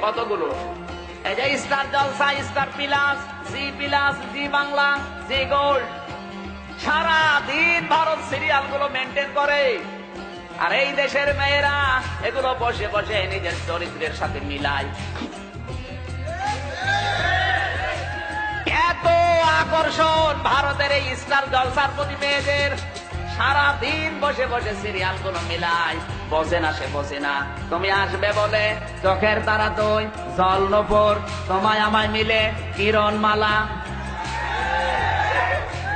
কতগুলো, এই যে স্টার জলসা, স্টার প্লাস, জি প্লাস, জি বাংলা, জি গোল্ড, সারা দিন ভারত সিরিয়াল গুলো মেনটেন করে। আর এই দেশের মেয়েরা এগুলো বসে বসে নিজের চরিত্রের সাথে মিলায়। এত আকর্ষণ ভারতের এই স্টার জলসার প্রতি মেয়েদের, সারা দিন বসে বসে সিরিয়াল গুলো মিলায়। বসে না, সে বসে না। তুমি আসবে বলে চোখের তারা তুই, জল নপুর, তোমায় আমায় মিলে কিরণ মালা।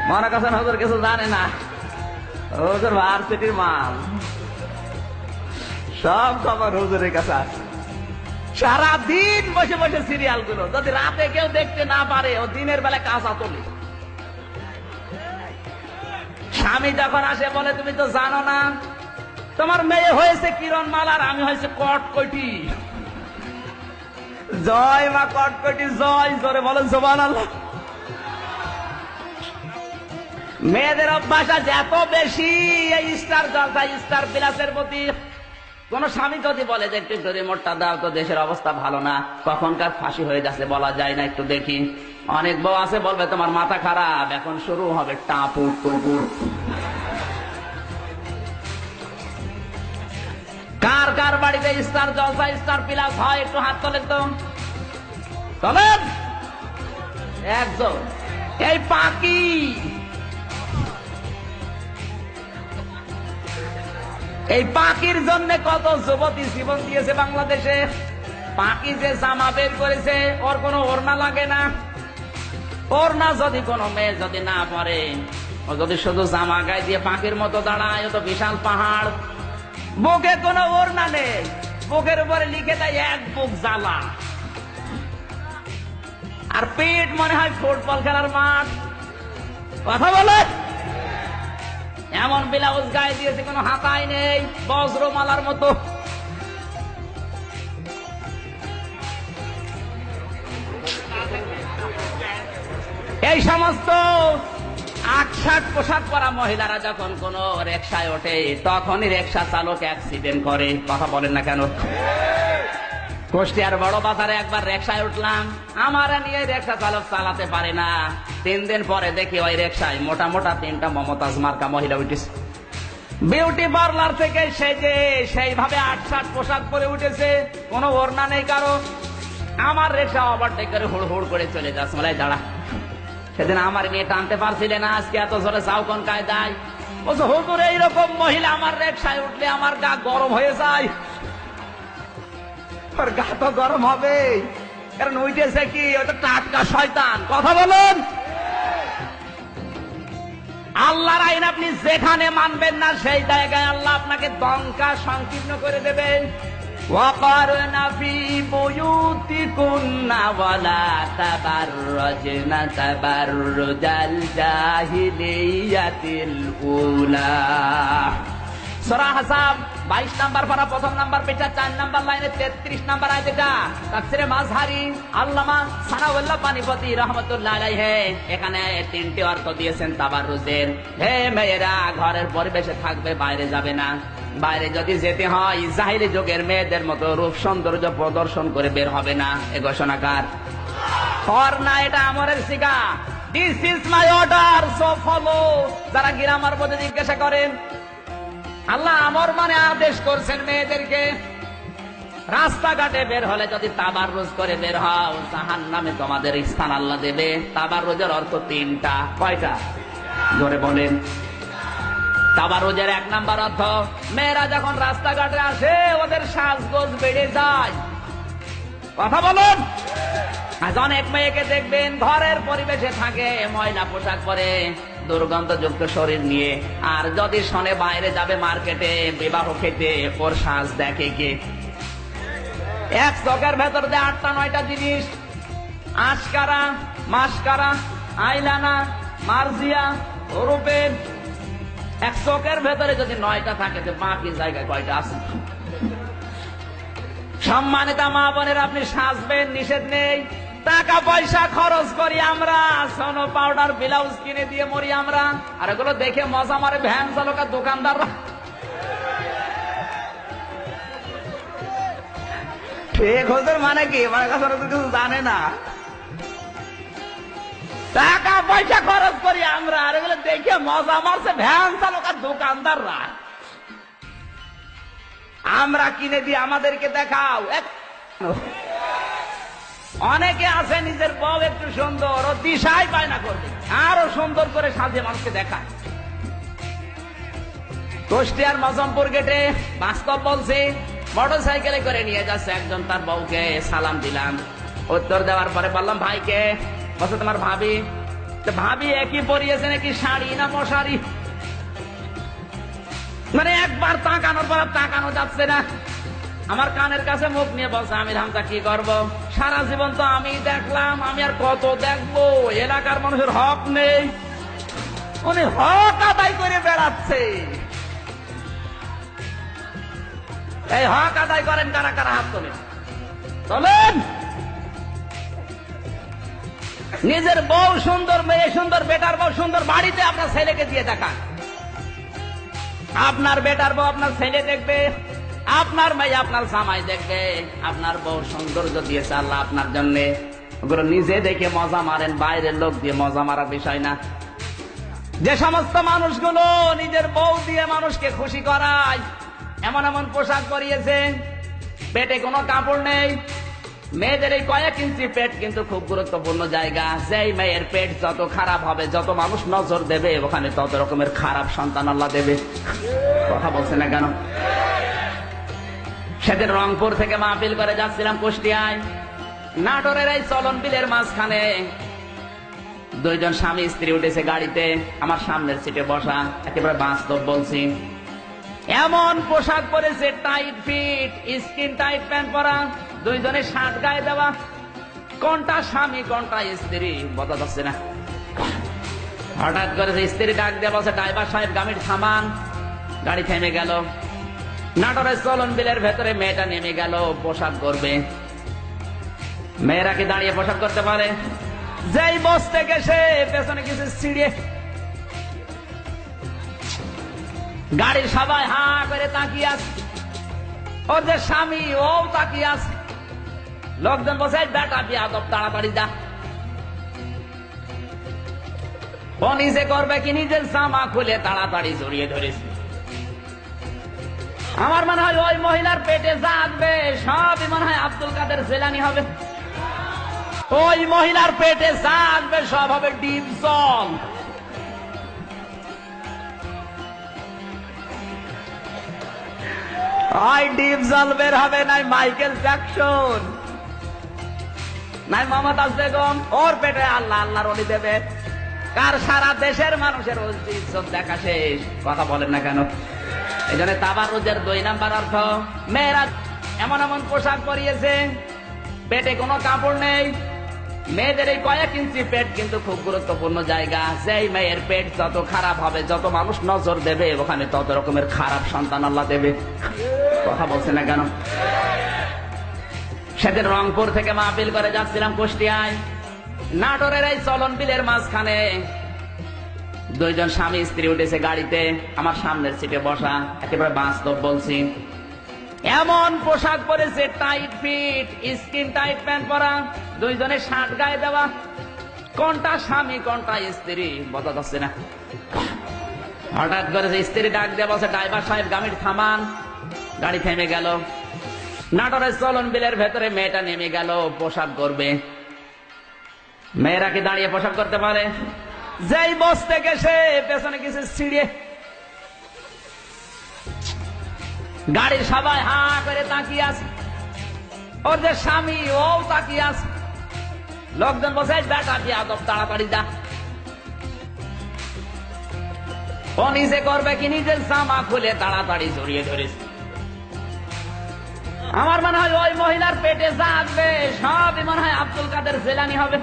মনে করছেন হুজুর কিছু জানে না? হুজুর ভার্সিটির মাল, সব খবর হুজুরের কাছে আছে। সারা দিন বসে বসে সিরিয়াল গুলো, যদি রাতে কেউ দেখতে না পারে, ও দিনের বেলা কাঁচা তোলে। স্বামী যখন আসে বলে তুমি তো জানো না তোমার মেয়ে হয়েছে কিরণ মালার, আমি হয়েছে কটকটি। জয় মা কটকটি জয়, জোরে বলেন সুবহানাল্লাহ। মেয়েদের অভ্যাস আছে এত বেশি এই স্টার জলসা, স্টার প্লাসের প্রতি। কোন স্বামী যদি বলে যে একটু রিমোটটা দাও তো, দেশের অবস্থা ভালো না, কখনকার ফাঁসি হয়ে যাচ্ছে বলা যায় না, একটু দেখি। অনেক বউ আছে বলবে তোমার মাথা খারাপ, এখন শুরু হবে টাপুর টুপুর। কার কার বাড়িতে স্টার জলসা, স্টার প্লাস হয় একটু হাত তোলেন তো, তোলেন একজন। এই পাখি, এই পাখির জন্য কত যুবতী জীবন দিয়েছে বাংলাদেশে। পাখি যে জামা বের করেছে, ওর কোনো ওড়না লাগে না। ওড়না যদি কোনো মেয়ে যদি না পরে, ও যদি শুধু জামা গায়ে দিয়ে পাখির মতো দাঁড়ায়, ও তো বিশাল পাহাড়। বুকে কোনো ওড়না নেই, বুকের উপরে লিখে দেয় এক বুক জ্বালা, আর পেট মনে হয় ফুটবল খেলার মাঠ। কথা বলে এমন ব্লাউজ গায়ে দিয়েছে, কোনো হাতাই নেই, বজ্রমালার মতো। এই সমস্ত আকশাক পোশাক পরা মহিলারা যখন কোন রিকশায় ওঠে, তখনই রিকশা চালক অ্যাক্সিডেন্ট করে। কথা বলেন না কেন? কুষ্টিয়ার বড় বাজারে একবার রিকশায় উঠলাম, আমার নিয়ে রিকশা চালক চালাতে পারে না। 3 দিন পরে দেখি ওই রিকশায় মোটা মোটা 3টা মমতাজ মার্কা মহিলা উঠেছে। বিউটি পার্লার থেকে সেজে সেইভাবে 8-7 পোশাক পরে উঠেছে, কোনো ওড়না নেই কারো। আমার রিকশা ওভারটেক করে হুড় হুড় করে চলে যাচ্ছে। বলে দাঁড়া, সেদিন আমার নিয়ে টানতে পারছিলে না, আজকে এত জোরে যাও কোন কায়দায়? বলছে হুজুর এইরকম মহিলা আমার রিকশায় উঠলে আমার গা গরম হয়ে যায়। ওর গা তো গরম হবে, কারণ উঠেছে কি, ওটা টাটকা শয়তান। কথা বলুন। আল্লাহর আইন আপনি যেখানে মানবেন না, সেই জায়গায় আল্লাহ আপনাকে দঙ্কা সংকীর্ণ করে দেবেন। ওয়াকারনা ফি বুয়ুতিকুন্না ওয়ালা তাবাররাজনা তাবাররুজাল জাহিলিয়াতিল উলা। সূরা আহজাব 22 নাম্বার পারা, 1ম নাম্বার পেজা, 4 নাম্বার লাইনে 33 নাম্বার আয়াত। এটা তাফসীরে মাযহারি আল্লামা সানাউল্লাহ পানিপতি রাহমাতুল্লাহ আলাইহি এখানে 3টি অর্থ দিয়েছেন তাবাররুজের। হে মেয়েরা, ঘরের পরিবেশে থাকবে, বাইরে যাবে না। বাইরে যদি যেতে হয়, জাহিলি যুগের মেয়েদের মতো রূপ সৌন্দর্য প্রদর্শন করে বের হবে না। এ ঘোষণাকার আর না, এটা আমরের সিগা। This is my order, so follow. যারা গ্রামার পদে জিজ্ঞাসা করেন, আল্লাহ আমর মানে আদেশ করছেন মেয়েদেরকে। রাস্তাঘাটে বের হলে যদি তাবাররুজ করে বের হও, জাহান্নামে তোমাদের স্থান আল্লাহ দেবে। তাবাররুজের অর্থ 3টা। কয়টা? জোরে বলেন। তাবাররুজের 1 নাম্বার অর্থ, মেয়েরা যখন রাস্তাঘাটে আসে ওদের সাজগোজ বেড়ে যায়। কথা বলুন। আজ অনেক মেয়েকে দেখবেন ঘরের পরিবেশে থাকে, ময়লা পোশাক পরে, দুর্গন্ধযুক্ত শরীর নিয়ে, আর যদি শোনে বাইরে যাবে মার্কেটে বিবাহ খেতে, ওর সাজ দেখে কে? এক চোখের ভেতর দিয়ে 8টা-9টা জিনিস, আশকারা, মাস্কারা, আইলানা, মার্জিয়া, রূপের। এক চোখের ভেতরে যদি 9টা থাকে, তো বাকি জায়গায় কয়টা আছে? সম্মানিতা মা বোনের, আপনি সাজবেন, নিষেধ নেই। টাকা পয়সা খরচ করি আমরা, সোনো পাউডার ব্লাউজ কিনে দিয়ে মরি আমরা, আর এগুলো দেখে মজা মারে ভ্যান চালক আর দোকানদাররা। শেখ হুজুর মানে কি, মানে কিছু জানে না। টাকা পয়সা খরচ করি আমরা, আর এগুলো দেখে মজা মারছে ভ্যান চালক আর দোকানদাররা। আমরা কিনে দিই, আমাদেরকে দেখাও। অনেকে আছে নিজের বউ একটু সুন্দর, ও দিশাই পায় না করবে, আরো সুন্দর করে সাজিয়ে মানুষকে দেখায়। কুষ্টিয়ার মজমপুর গেটে বাস্তব বলছি, মোটর সাইকেলে করে নিয়ে যাচ্ছে একজন তার বউকে, সালাম দিলাম, উত্তর দেওয়ার পরে বললাম ভাইকে, বলছে তোমার ভাবি। ভাবি একই পরিয়েছে নাকি শাড়ি না মশারি, মানে একবার তাকানোর পর তাকানো যাচ্ছে না। আমার কানের কাছে মুখ নিয়ে বলছে, আমি হামজা কি করব, সারা জীবন তো আমি দেখলাম, আমি আর কত দেখবো, এলাকার মানুষের হক নেই, উনি হক আদায় করে বেড়াচ্ছে। এই হক আদায় করেন কারা কারা, হাত তোলেন, চলেন। নিজের বউ সুন্দর, মেয়ে সুন্দর, বেটার বউ সুন্দর, বাড়িতে আপনার ছেলেকে দিয়ে দেখান। আপনার বেটার বউ আপনার ছেলে দেখবে, আপনার মেয়ে আপনার জামাই দেখবে, আপনার বউ সৌন্দর্য দিয়েছে আল্লাহ আপনার জন্য। ওগুলো নিজে দেখে মজা মারেন, বাইরের লোক দিয়ে মজা মারার বিষয় না। যে সমস্ত মানুষগুলো নিজের বউ দিয়ে মানুষকে খুশি করায়, এমন এমন পোশাক পরিয়েছে, পেটে কোনো কাপড় নেই। মেয়েদের এই কয়েক ইঞ্চি পেট কিন্তু খুব গুরুত্বপূর্ণ জায়গা। যেই মেয়ের পেট যত খারাপ হবে, যত মানুষ নজর দেবে, ওখানে তত রকমের খারাপ সন্তান আল্লাহ দেবে। কথা বলছে না কেন? সেদিন রংপুর থেকে মাহফিল করে যাচ্ছিলাম কুষ্টিয়ায়, নাটোরের এই চলন বিলের মাঝখানে দুইজন স্বামী স্ত্রী উঠেছে গাড়িতে, আমার সামনের সিটে বসা, একেবারে বাস্তব বলছি। এমন পোশাক পরেছে, tight fit, skin tight pant পরা, দুইজনে শার্ট গায়ে দেওয়া, কোনটা স্বামী কোনটা স্ত্রী বোঝা যাচ্ছে না। হঠাৎ করে স্ত্রী ডাক দিয়ে বলছে, ড্রাইভার সাহেব গাড়ি থামান। গাড়ি থেমে গেল। নাটোরের চলন বিলের ভেতরে মেয়েটা নেমে গেল পোশাক করবে। মেয়েরা কি দাঁড়িয়ে পোশাক করতে পারে? যেই বসতে গেছে পেছনে কিছু ছিড়িয়ে, গাড়ির সবাই হা করে তাকিয়ে আছে, ওর যে স্বামী ও তাকিয়ে আছে। লোকজন বসে, বেটা বিয়াদব, তাড়াতাড়ি যা। ও নিজে করবে কি, নিজের জামা খুলে তাড়াতাড়ি জড়িয়ে ধরেছে। আমার মনে হয় ওই মহিলার পেটে যা আসবে সবই মনে হয় আব্দুল কাদের জেলানি হবে। ওই মহিলার পেটে যা আসবে সব হবে ডিপ জল। ডিপ জল বের হবে, নাই মাইকেল জ্যাকসন, নাই মমতাজ বেগম, ওর পেটে আল্লাহ আল্লাহর ওলি দেবে। কার সারা দেশের মানুষের ইজ্জত দেখা শেষ। কথা বলেন না কেন? এই জন্য তাবাররুজের 2 নাম্বার অর্থ, মেয়েরা এমন এমন পোশাক পরিয়েছে, পেটে কোনো কাপড় নেই। মেয়েদের এই কয়েক ইঞ্চি পেট কিন্তু খুব গুরুত্বপূর্ণ জায়গা। যেই মেয়ের পেট যত খারাপ হবে, যত মানুষ নজর দেবে, ওখানে তত রকমের খারাপ সন্তান আল্লাহ দেবে। কথা বলছে না কেন? সেদিন রংপুর থেকে মাহফিল করে যাচ্ছিলাম কুষ্টিয়ায়, নাটোরের এই চলন বিলের মাঝখানে দুইজন স্বামী স্ত্রী উঠেছে গাড়িতে, আমার সামনের সিটে বসা, একেবারে বাস্তব বলছি। এমন পোশাক পরেছে, tight fit, skin tight pant পরা, দুইজনে শার্ট গায়ে দেওয়া, কোনটা স্বামী কোনটা স্ত্রী বোঝা যাচ্ছে না। হঠাৎ করে স্ত্রী ডাক দিয়ে বলছে, ড্রাইভার সাহেব গাড়ি থামান। গাড়ি থেমে গেল। নাটোরের চলন বিলের ভেতরে মেয়েটা নেমে গেল পোশাক করবে। মেয়েরা কি দাঁড়িয়ে পোশাক করতে পারে? যেই বসতে গেছে পেছনে কিছু ছিড়িয়ে, গাড়ির সবাই হা করে তাকিয়ে আছে, ওর যে স্বামী ও তাকিয়ে আছে। লোকজন বসে, বেটা বিয়াদব, তাড়াতাড়ি যা। ও নিজে করবে কি, নিজের জামা খুলে তাড়াতাড়ি জড়িয়ে ধরেছে। আমার মনে হয় ওই মহিলার পেটে যা আসবে সবই মনে হয় আব্দুল কাদের জেলানি হবে।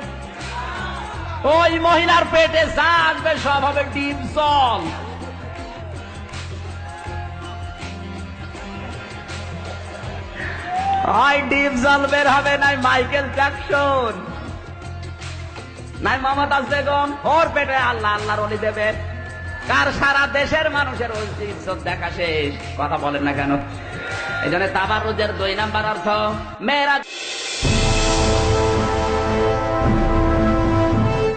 ওই মহিলার পেটে যা আসবে সব হবে ডিপ জল। ডিপ জল বের হবে, নাই মাইকেল জ্যাকসন, নাই মমতাজ বেগম, ওর পেটে আল্লাহ আল্লাহর ওলি দেবে। কার সারা দেশের মানুষের ইজ্জত দেখা শেষ। কথা বলেন না কেন? এই জন্য তাবারুজের 2 নাম্বার অর্থ মেরাজ।